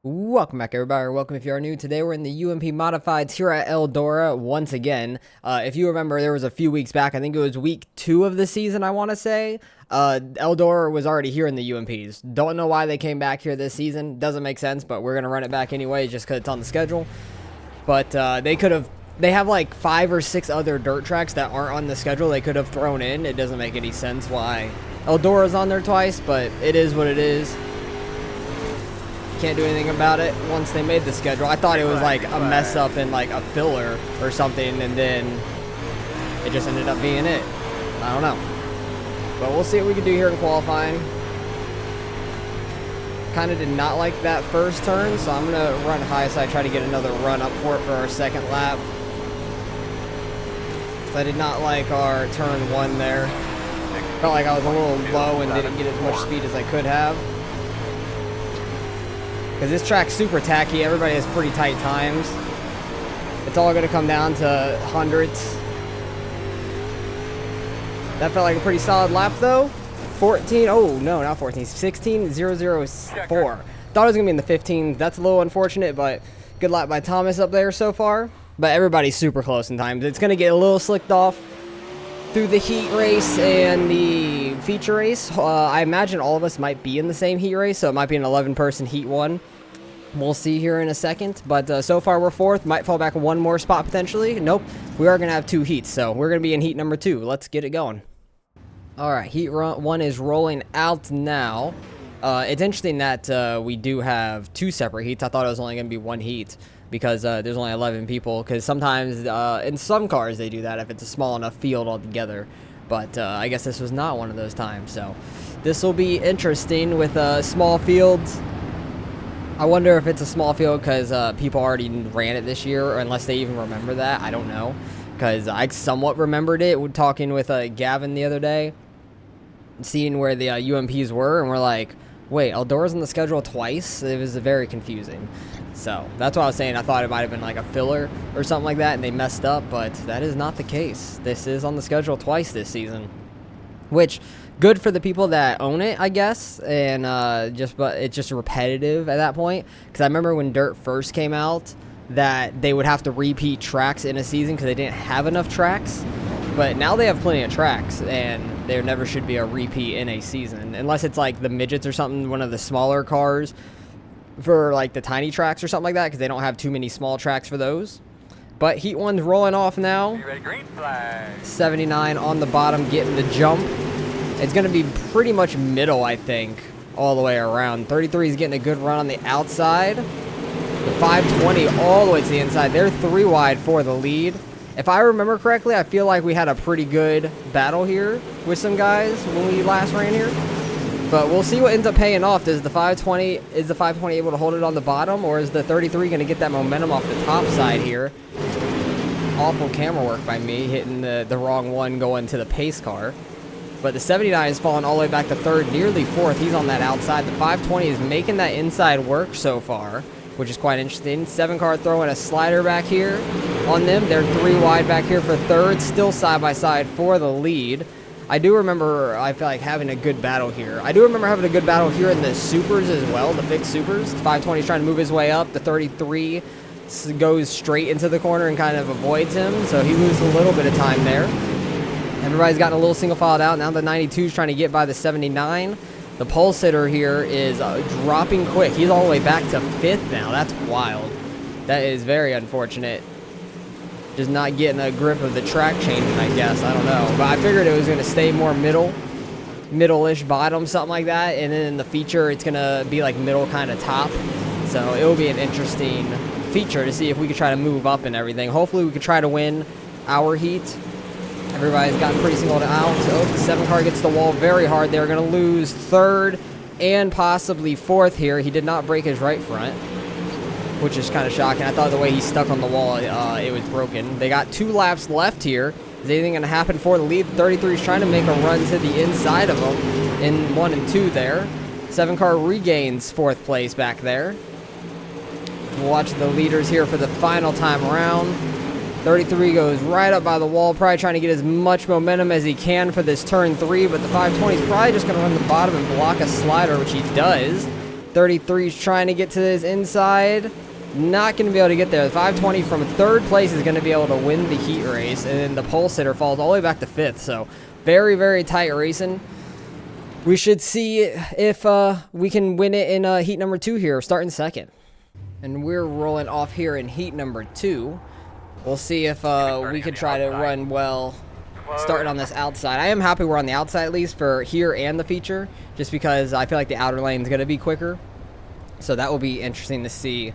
Welcome back, everybody, or welcome if you are new. Today we're in the UMP Modifieds here at Eldora once again. If you remember, there was a few weeks back, I think it was week 2 of the season, I want to say. Eldora was already here in the UMPs. Don't know why they came back here this season. Doesn't make sense, but we're going to run it back anyway just because it's on the schedule. But they have like 5 or 6 other dirt tracks that aren't on the schedule they could have thrown in. It doesn't make any sense why Eldora's on there twice, but it is what it is. Can't do anything about it once they made the schedule. I thought it was like a mess up in like a filler or something, and then it just ended up being it. I don't know. But we'll see what we can do here in qualifying. Kind of did not like that first turn, so I'm going to run high so I try to get another run up for it for our second lap. So I did not like our turn 1 there. Felt like I was a little low and didn't get as much speed as I could have. Because this track's super tacky, everybody has pretty tight times. It's all going to come down to hundreds. That felt like a pretty solid lap though. 14, oh no, not 14, 16.004. Thought it was going to be in the 15s. That's a little unfortunate, but good lap by Thomas up there so far. But everybody's super close in times. It's going to get a little slicked off through the heat race and the feature race. I imagine all of us might be in the same heat race, so it might be an 11-person heat 1. We'll see here in a second, but so far we're 4th. Might fall back 1 more spot potentially. Nope, we are going to have 2 heats, so we're going to be in heat number 2. Let's get it going. Alright, heat 1 is rolling out now. It's interesting that we do have 2 separate heats. I thought it was only going to be 1 heat, because there's only 11 people, because sometimes in some cars they do that if it's a small enough field altogether, but I guess this was not one of those times, so this will be interesting with small fields. I wonder if it's a small field because people already ran it this year, or unless they even remember that. I don't know, because I somewhat remembered it when talking with Gavin the other day, seeing where the UMPs were, and we're like, wait, Eldora's on the schedule twice? It was very confusing. So that's what I was saying. I thought it might have been like a filler or something like that, and they messed up, but that is not the case. This is on the schedule twice this season, which good for the people that own it, I guess, and but it's just repetitive at that point. Because I remember when Dirt first came out that they would have to repeat tracks in a season because they didn't have enough tracks. But now they have plenty of tracks, and there never should be a repeat in a season. Unless it's like the midgets or something, one of the smaller cars for like the tiny tracks or something like that, because they don't have too many small tracks for those. But Heat 1's rolling off now. Ready, green flag. 79 on the bottom getting the jump. It's going to be pretty much middle, I think, all the way around. 33 is getting a good run on the outside. The 520 all the way to the inside. They're 3 wide for the lead. If I remember correctly, I feel like we had a pretty good battle here with some guys when we last ran here. But we'll see what ends up paying off. Is the 520 able to hold it on the bottom, or is the 33 going to get that momentum off the top side here? Awful camera work by me, hitting the wrong one going to the pace car. But the 79 is falling all the way back to 3rd, nearly 4th. He's on that outside. The 520 is making that inside work so far, which is quite interesting. 7 car throwing a slider back here on them. They're 3 wide back here for 3rd, still side by side for the lead. I do remember, I feel like, having a good battle here. I do remember having a good battle here in the supers as well, the fixed supers. The 520 is trying to move his way up. The 33 goes straight into the corner and kind of avoids him, so he loses a little bit of time there. Everybody's gotten a little single filed out. Now the 92 is trying to get by the 79. The pole sitter here is dropping quick. He's all the way back to 5th now. That's wild. That is very unfortunate. Just not getting a grip of the track changing, I guess. I don't know. But I figured it was going to stay more middle-ish bottom, something like that. And then in the feature, it's going to be like middle kind of top. So it will be an interesting feature to see if we could try to move up and everything. Hopefully we could try to win our heat. Everybody's gotten pretty singled out. Oh, the 7 car gets the wall very hard. They're going to lose 3rd and possibly 4th here. He did not break his right front, which is kind of shocking. I thought the way he stuck on the wall, it was broken. They got 2 laps left here. Is anything going to happen for the lead? 33 is trying to make a run to the inside of them in 1 and 2 there. 7 car regains 4th place back there. We'll watch the leaders here for the final time around. 33 goes right up by the wall, probably trying to get as much momentum as he can for this turn 3, but the 520 is probably just going to run the bottom and block a slider, which he does. 33's trying to get to his inside. Not going to be able to get there. The 520 from third place is going to be able to win the heat race, and then the pole sitter falls all the way back to 5th. So very, very tight racing. We should see if we can win it in heat number 2 here, starting 2nd. And we're rolling off here in heat number 2. We'll see if we could try to run well starting on this outside. I am happy we're on the outside at least for here and the feature, just because I feel like the outer lane is going to be quicker. So that will be interesting to see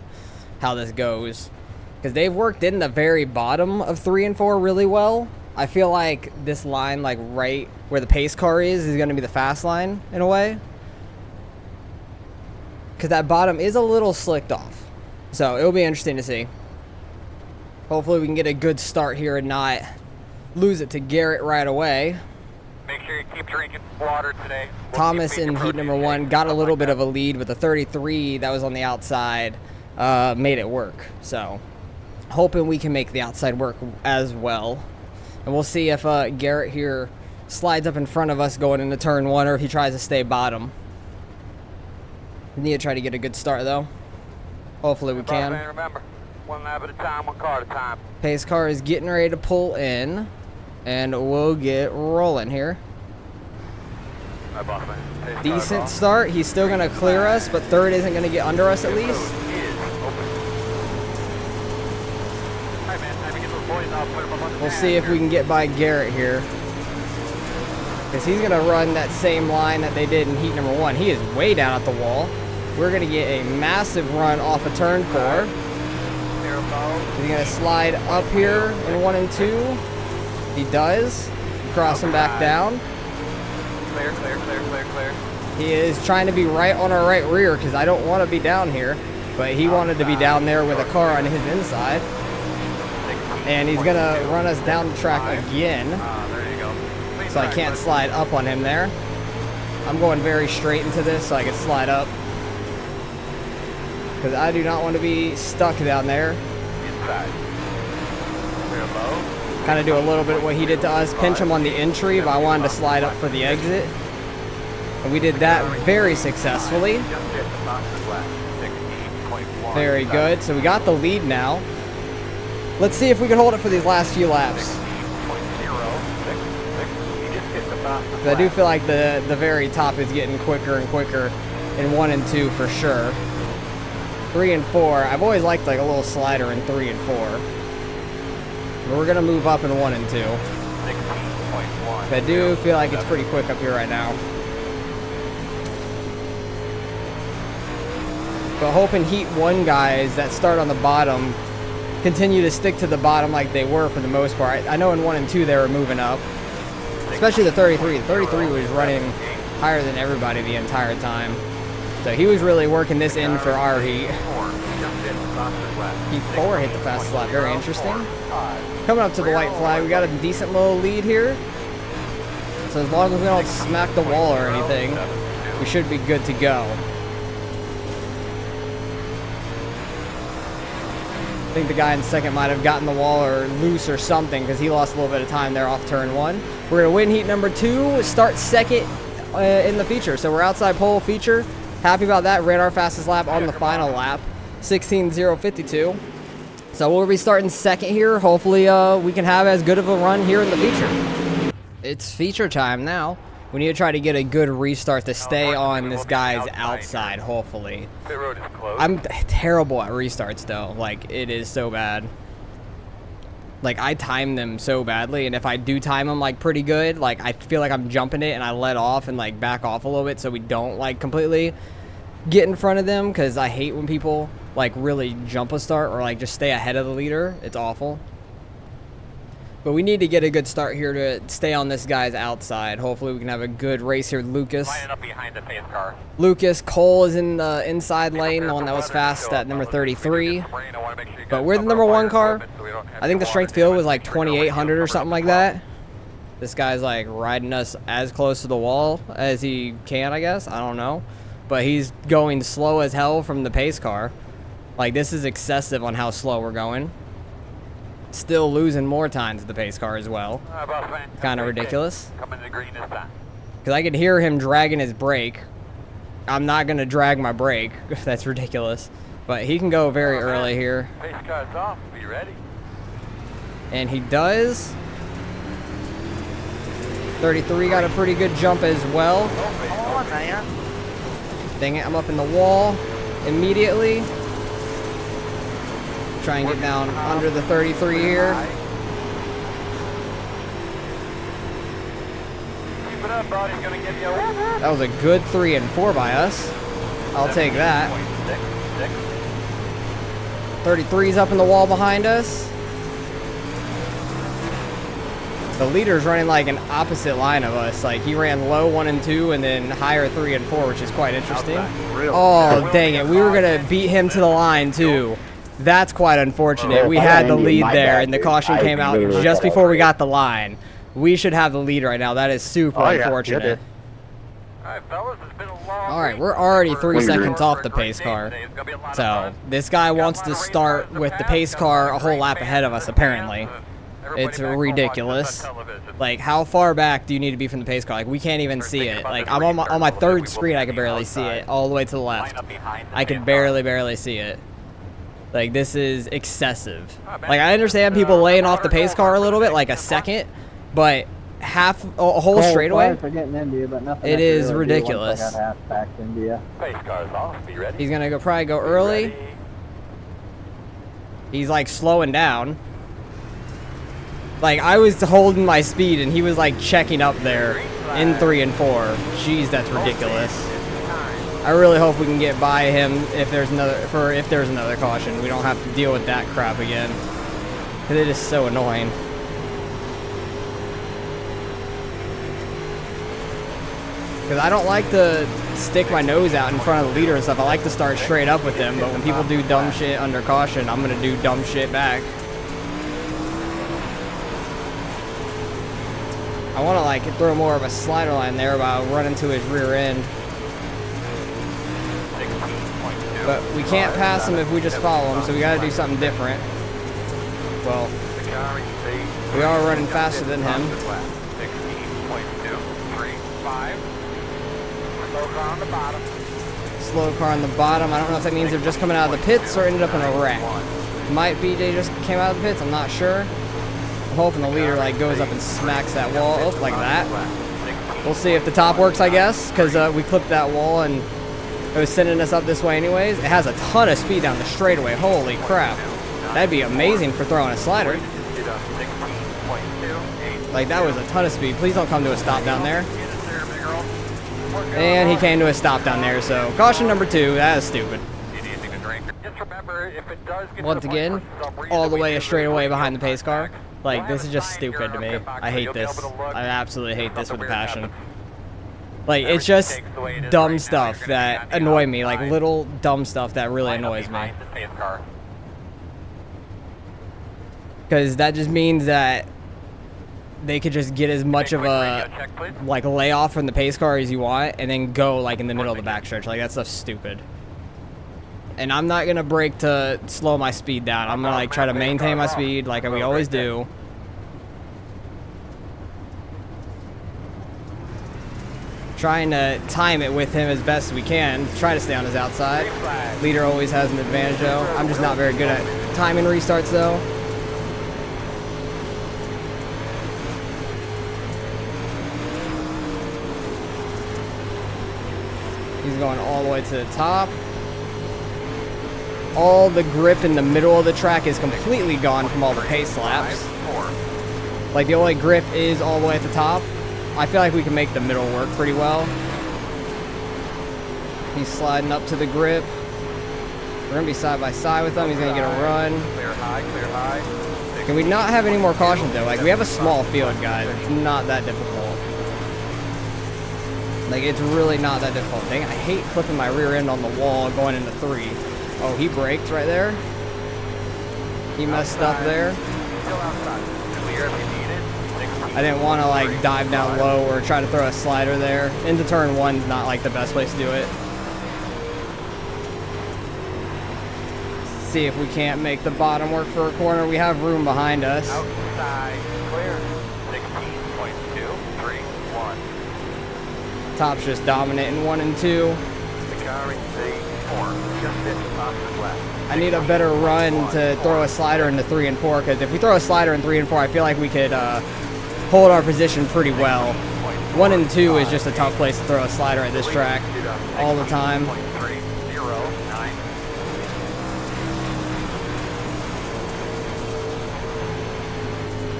how this goes, because they've worked in the very bottom of 3 and 4 really well. I feel like this line, like right where the pace car is going to be the fast line in a way, because that bottom is a little slicked off. So it'll be interesting to see. Hopefully we can get a good start here and not lose it to Garrett right away. Make sure you keep drinking water today. Thomas in heat number 1 got a little bit of a lead with the 33 that was on the outside. Made it work. So hoping we can make the outside work as well. And we'll see if Garrett here slides up in front of us going into turn 1, or if he tries to stay bottom. We need to try to get a good start though. Hopefully we can. Remember, one lap at a time, one car at a time. Pace car is getting ready to pull in, and we'll get rolling here. Decent start. He's still going to clear us, but third isn't going to get under us at least. We'll see if we can get by Garrett here, because he's going to run that same line that they did in heat number 1. He is way down at the wall. We're going to get a massive run off of turn 4. He's going to slide up here in 1 and 2. He does. Cross him back down. Clear, clear, clear, clear, clear. He is trying to be right on our right rear, because I don't want to be down here, but he wanted to be down there with a car on his inside. And he's going to run us down the track again. There you go. So I can't slide up on him there. I'm going very straight into this so I can slide up, because I do not want to be stuck down there. Inside. Clear low. Kind of do a little bit of what he did to us, pinch him on the entry, but I wanted to slide up for the exit. And we did that very successfully. Very good. So we got the lead now. Let's see if we can hold it for these last few laps. I do feel like the very top is getting quicker and quicker in 1 and 2 for sure. 3 and 4. I've always liked like a little slider in 3 and 4. But we're gonna move up in 1 and 2. But I do feel like it's pretty quick up here right now. But hoping heat 1 guys that start on the bottom continue to stick to the bottom like they were for the most part. I know in 1 and 2 they were moving up, especially the 33. The 33 was running higher than everybody the entire time. So he was really working this in for our heat. Heat 4 hit the fastest lap. Very interesting. Coming up to the white flag, we got a decent little lead here. So as long as we don't smack the wall or anything, we should be good to go. I think the guy in second might have gotten the wall or loose or something, because he lost a little bit of time there off turn 1. We're going to win heat number 2, start second in the feature. So we're outside pole feature. Happy about that. Ran our fastest lap on the final lap, 16:052. So we'll be starting second here. Hopefully we can have as good of a run here in the feature. It's feature time now. We need to try to get a good restart to stay on this guy's outside, hopefully. I'm terrible at restarts, though. Like, it is so bad. Like, I time them so badly, and if I do time them, like, pretty good, like, I feel like I'm jumping it, and I let off and, like, back off a little bit so we don't, like, completely get in front of them, because I hate when people, like, really jump a start or, like, just stay ahead of the leader. It's awful. But we need to get a good start here to stay on this guy's outside. Hopefully we can have a good race here with Lucas. Lining up behind the pace car. Lucas, Cole is in the inside lane, the one that was fast at number 33. But we're the number 1 car. I think the strength field was like 2,800 or something like that. This guy's like riding us as close to the wall as he can, I guess. I don't know. But he's going slow as hell from the pace car. Like, this is excessive on how slow we're going. Still losing more times to the pace car as well. Kind of ridiculous. Because I could hear him dragging his brake. I'm not going to drag my brake. That's ridiculous. But he can go very early here. Pace car's off. Be ready. And he does. 33 got a pretty good jump as well. Come on, man. Dang it, I'm up in the wall immediately. Try and get down under the 33 here. Keep it up, buddy. Gonna give you a... That was a good 3 and 4 by us. I'll take that. 33's up in the wall behind us. The leader's running like an opposite line of us. Like he ran low 1 and 2 and then higher 3 and 4, which is quite interesting. Oh, dang it. We were going to beat him to the line too. That's quite unfortunate. We had the lead there and the caution came out just before we got the line. We should have the lead right now. That is super unfortunate. Alright, fellas, it's been a long Alright, we're already 3 seconds off the pace car. So, this guy wants to start with the pace car a whole lap ahead of us, apparently. It's ridiculous. Like, how far back do you need to be from the pace car? Like, we can't even see it. Like, I'm on my third screen, I can barely see it, all the way to the left. I can barely see it. Like, this is excessive. Like, I understand people laying off the pace car a little bit, like a second, but a whole straightaway, it is ridiculous. He's gonna probably go early. He's like slowing down. Like I was holding my speed and he was like checking up there in 3 and 4. Jeez, that's ridiculous. I really hope we can get by him if there's another caution. We don't have to deal with that crap again. Cause it is so annoying. Because I don't like to stick my nose out in front of the leader and stuff. I like to start straight up with them, but when people do dumb shit under caution, I'm going to do dumb shit back. I want to like throw more of a slider line there while running to his rear end. But we can't pass him if we just follow him, so we got to do something different. Well, we are running faster than him. Slow car on the bottom. I don't know if that means they're just coming out of the pits or ended up in a wreck. Might be they just came out of the pits. I'm not sure. I'm hoping the leader like goes up and smacks that wall up like that. We'll see if the top works, I guess, because we clipped that wall and it was sending us up this way anyways. It has a ton of speed down the straightaway. Holy crap. That'd be amazing for throwing a slider. Like that was a ton of speed. Please don't come to a stop down there. And he came to a stop down there, so caution number 2, that is stupid. Once again, all the way straight away behind the pace car. Like, this is just stupid to me. I hate this. I absolutely hate this with a passion. Like, it's just dumb stuff that annoy me, like little dumb stuff that really annoys me. Because that just means that they could just get as much of a like layoff from the pace car as you want and then go like in the middle of the backstretch. Like that stuff's stupid. And I'm not gonna brake to slow my speed down. I'm gonna like try to maintain my speed like we always do. Trying to time it with him as best we can. Try to stay on his outside. Leader always has an advantage though. I'm just not very good at timing restarts though. He's going all the way to the top. All the grip in the middle of the track is completely gone from all the pace laps. Like the only grip is all the way at the top. I feel like we can make the middle work pretty well. He's sliding up to the grip. We're gonna be side by side with him. He's gonna get a run. Clear high, clear high. Can we not have any more cautions though? Like we have a small field, guys. It's not that difficult. Like, it's really not that difficult. Dang, I hate clipping my rear end on the wall going into 3. Oh, he braked right there. He messed up there. I didn't want to, like, dive down low or try to throw a slider there. Into turn 1's not, like, the best place to do it. See if we can't make the bottom work for a corner. We have room behind us. Outside, clear. 16.231. Top's just dominant in 1 and 2. I need a better run to throw a slider into 3 and 4, because if we throw a slider in 3 and 4, I feel like we could hold our position pretty well. 1 and 2 is just a tough place to throw a slider at this track all the time.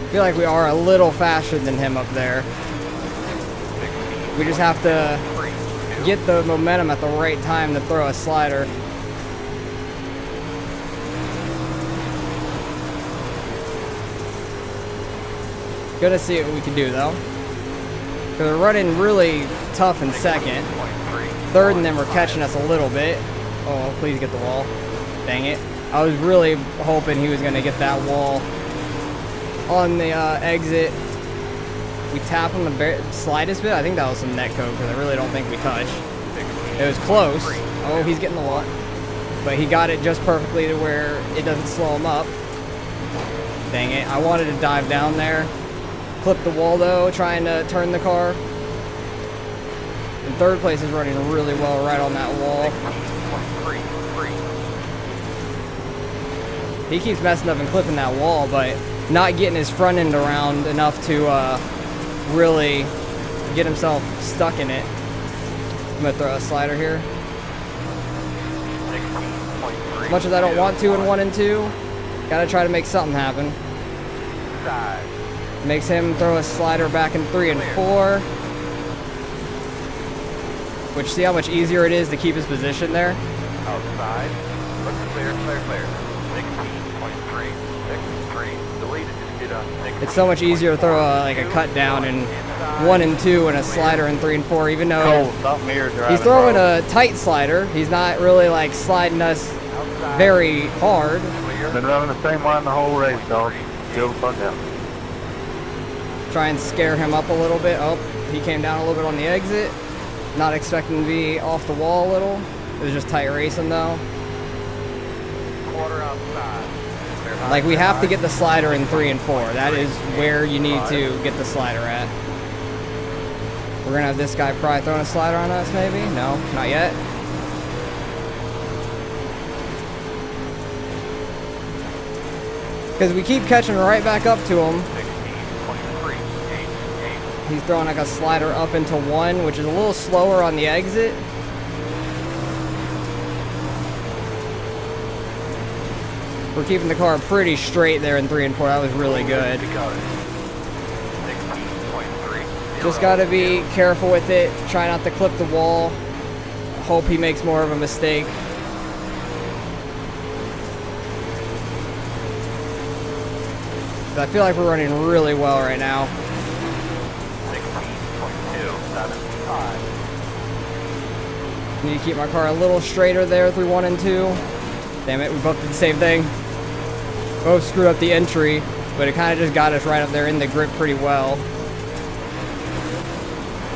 I feel like we are a little faster than him up there. We just have to get the momentum at the right time to throw a slider. Gonna see what we can do though. Because we're running really tough in second. Third, and then we're catching us a little bit. Oh, please get the wall. Dang it. I was really hoping he was gonna get that wall on the exit. We tap on the slightest bit. I think that was some net code, because I really don't think we touched. It was close. Oh, he's getting the wall. But he got it just perfectly to where it doesn't slow him up. Dang it. I wanted to dive down there. Clip the wall though, trying to turn the car. And third place is running really well right on that wall. He keeps messing up and clipping that wall, but not getting his front end around enough to really get himself stuck in it. I'm gonna throw a slider here. As much as I don't want to in 1 and 2, gotta try to make something happen. Makes him throw a slider back in 3 and 4. Which, see how much easier it is to keep his position there? Outside. Looks clear, clear, clear. 16.3. 6-3. Deleted. It's so much easier to throw like a cut down in 1 and 2 and a slider in 3 and 4, even though he's throwing a tight slider. He's not really like sliding us very hard. Been running the same line the whole race, dog. Still the fuck out. Try and scare him up a little bit. Oh, he came down a little bit on the exit. Not expecting to be off the wall a little. It was just tight racing though. Quarter outside. Like, we have to get the slider in 3 and 4. That is where you need to get the slider at. We're gonna have this guy probably throwing a slider on us, maybe? No, not yet. Because we keep catching right back up to him. He's throwing like a slider up into 1, which is a little slower on the exit. We're keeping the car pretty straight there in 3 and 4. That was really good. Just got to be careful with it. Try not to clip the wall. Hope he makes more of a mistake. I feel like we're running really well right now. Need to keep my car a little straighter there through 1 and 2. Damn it, we both did the same thing. Both screwed up the entry, but it kind of just got us right up there in the grip pretty well.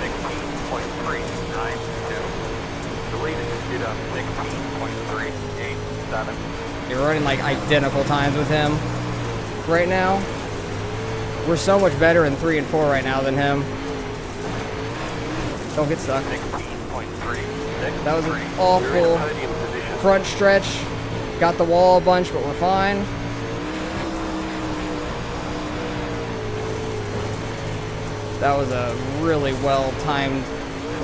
16.392. Deleted. Get up. 16.387. We're running like identical times with him right now. We're so much better in 3 and 4 right now than him. Don't get stuck. 16.3. That was an awful front stretch. Got the wall a bunch, but we're fine. That was a really well-timed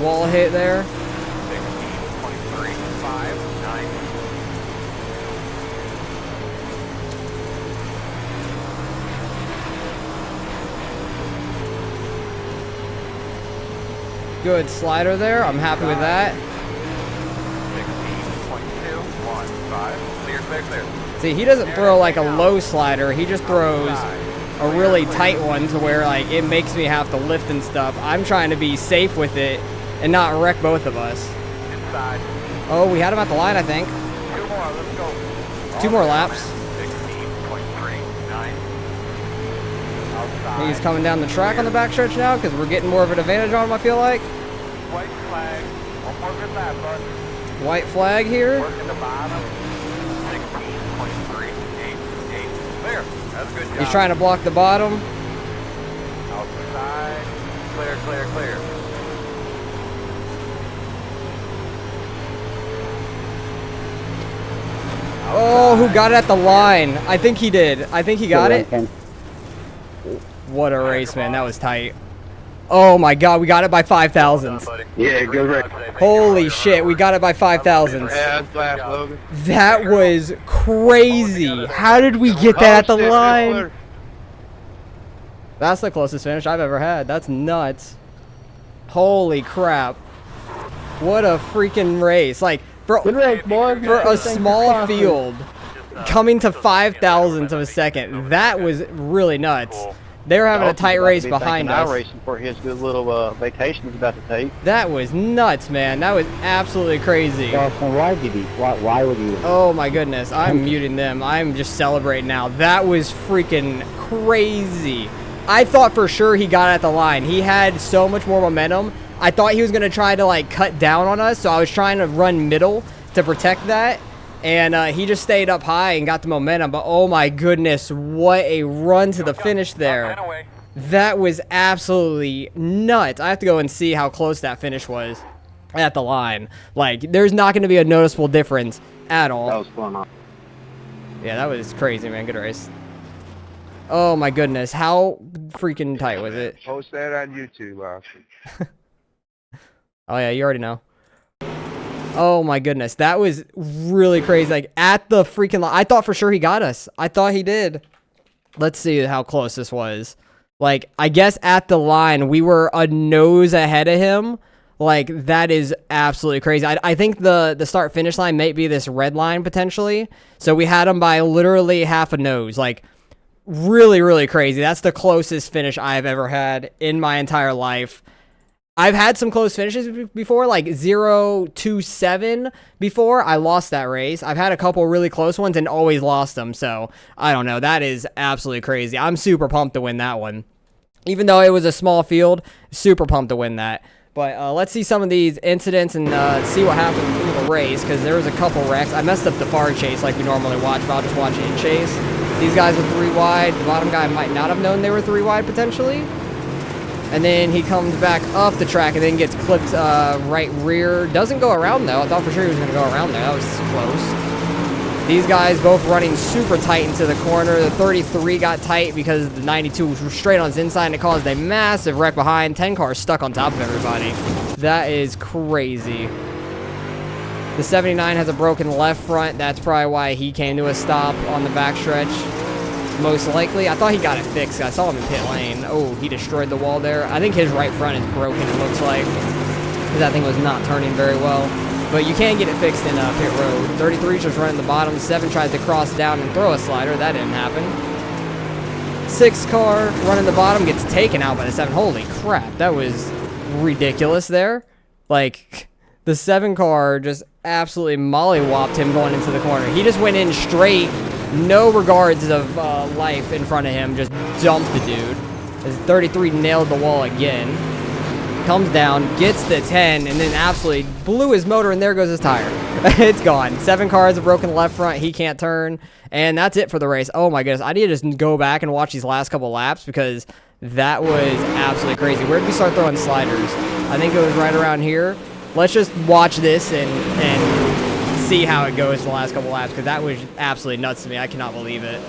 wall hit there. 16.359. Good slider there. I'm happy with that. 16.215. Clear, clear, clear. See, he doesn't throw like a low slider. He just throws a really tight one to where like it makes me have to lift and stuff. I'm trying to be safe with it and not wreck both of us. Inside. Oh, we had him at the line, I think. 2 more, let's go. 2 more laps. 16.39. Outside. He's coming down the track on the backstretch now because we're getting more of an advantage on him, I feel like. White flag. 1 more good lap, bud. White flag here. Working the bottom. 16.388. Clear. That's a good job. He's trying to block the bottom. Outside. Clear, clear, clear. Oh, who got it at the line? I think he did. I think he got it. What a race, man. That was tight. Oh my god, we got it by 5 thousandths. Yeah, good race. Holy shit, we got it by 5 thousandths. Yeah, that's last, Logan. That was crazy. How did we get that at the line? That's the closest finish I've ever had. That's nuts. Holy crap. What a freaking race. Like, for a small field, coming to 5 thousandths of a second, that was really nuts. They were having a tight race behind us. Racing for his good little vacation he's about to take. That was nuts, man. That was absolutely crazy. Why did he? Why would he? Oh my goodness. I'm muting them. I'm just celebrating now. That was freaking crazy. I thought for sure he got at the line. He had so much more momentum. I thought he was going to try to like cut down on us, so I was trying to run middle to protect that. And he just stayed up high and got the momentum. But oh my goodness, what a run to the finish there. That was absolutely nuts. I have to go and see how close that finish was at the line. Like, there's not going to be a noticeable difference at all. That was fun. Yeah, that was crazy, man. Good race. Oh my goodness, how freaking tight was it? Post that on YouTube, Oh yeah, you already know. Oh my goodness, that was really crazy. Like, at the freaking line, I thought for sure he got us. I thought he did. Let's see how close this was. Like, I guess at the line, we were a nose ahead of him. Like, that is absolutely crazy. I think the start-finish line might be this red line, potentially. So we had him by literally half a nose. Like, really, really crazy. That's the closest finish I've ever had in my entire life. I've had some close finishes before, like 0-7 before. I lost that race. I've had a couple really close ones and always lost them. So, I don't know. That is absolutely crazy. I'm super pumped to win that one. Even though it was a small field, super pumped to win that. But let's see some of these incidents and see what happened through the race, because there was a couple wrecks. I messed up the far chase like we normally watch, but I'll just watch in chase. These guys were 3 wide. The bottom guy might not have known they were 3 wide, potentially. And then he comes back up the track and then gets clipped right rear. Doesn't go around, though. I thought for sure he was going to go around there. That was close. These guys both running super tight into the corner. The 33 got tight because the 92 was straight on his inside, and it caused a massive wreck behind. 10 cars stuck on top of everybody. That is crazy. The 79 has a broken left front. That's probably why he came to a stop on the backstretch. Most likely. I thought he got it fixed. I saw him in pit lane. Oh, he destroyed the wall there. I think his right front is broken, it looks like, because that thing was not turning very well. But you can get it fixed in pit road. 33 just running the bottom. 7 tries to cross down and throw a slider. That didn't happen. 6 car running the bottom gets taken out by the 7. Holy crap. That was ridiculous there. Like, the 7 car just absolutely mollywopped him going into the corner. He just went in straight. No regards of life in front of him. Just dumped the dude. As 33 nailed the wall again. Comes down, gets the 10, and then absolutely blew his motor, and there goes his tire. It's gone. 7 cars, a broken left front. He can't turn. And that's it for the race. Oh my goodness. I need to just go back and watch these last couple laps, because that was absolutely crazy. Where did we start throwing sliders? I think it was right around here. Let's just watch this and see how it goes the last couple laps, because that was absolutely nuts to me. I cannot believe it.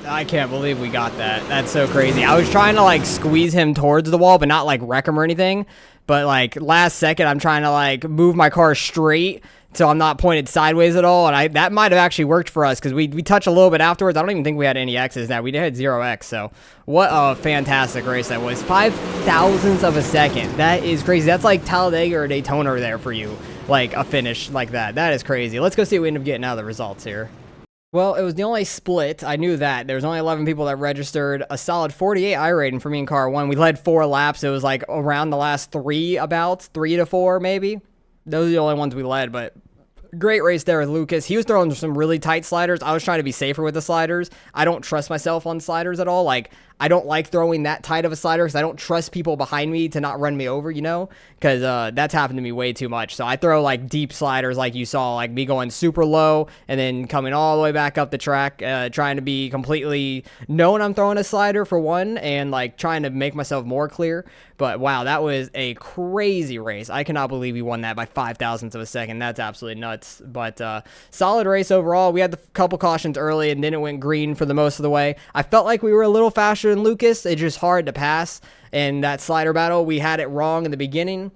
I can't believe we got that. That's so crazy. I was trying to like squeeze him towards the wall, but not like wreck him or anything. But like last second, I'm trying to like move my car straight so I'm not pointed sideways at all, and that might have actually worked for us because we touched a little bit afterwards. I don't even think we had any X's now. We had 0X, so what a fantastic race that was. 5,000ths of a second. That is crazy. That's like Talladega or Daytona there for you, like a finish like that. That is crazy. Let's go see what we end up getting out of the results here. Well, it was the only split. I knew that. There was only 11 people that registered. A solid 48 I rating for me and car 1. We led 4 laps. It was like around the last 3 to 4 maybe. Those are the only ones we led, but great race there with Lucas. He was throwing some really tight sliders. I was trying to be safer with the sliders. I don't trust myself on sliders at all. Like, I don't like throwing that tight of a slider because I don't trust people behind me to not run me over, you know, because that's happened to me way too much. So I throw like deep sliders like you saw, like me going super low and then coming all the way back up the track, trying to be completely knowing I'm throwing a slider for one and like trying to make myself more clear. But wow, that was a crazy race. I cannot believe we won that by 5,000ths of a second. That's absolutely nuts. But solid race overall. We had the couple cautions early and then it went green for the most of the way. I felt like we were a little faster than Lucas. It's just hard to pass. And that slider battle, we had it wrong in the beginning.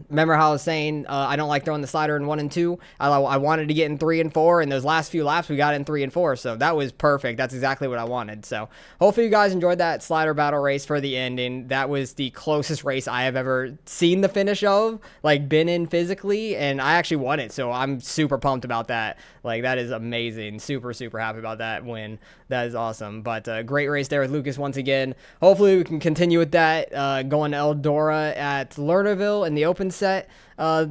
Remember how I was saying I don't like throwing the slider in 1 and 2? I wanted to get in 3 and 4, and those last few laps we got in 3 and 4, so that was perfect. That's exactly what I wanted. So hopefully you guys enjoyed that slider battle race for the ending. That was the closest race I have ever seen the finish of, like been in physically, and I actually won it, so I'm super pumped about that. Like, that is amazing. Super, super happy about that win. That is awesome. But great race there with Lucas once again. Hopefully we can continue with that, going to Eldora at Lernerville in the open set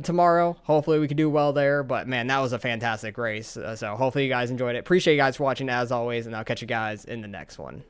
tomorrow. Hopefully we can do well there. But, man, that was a fantastic race. So hopefully you guys enjoyed it. Appreciate you guys for watching as always, and I'll catch you guys in the next one.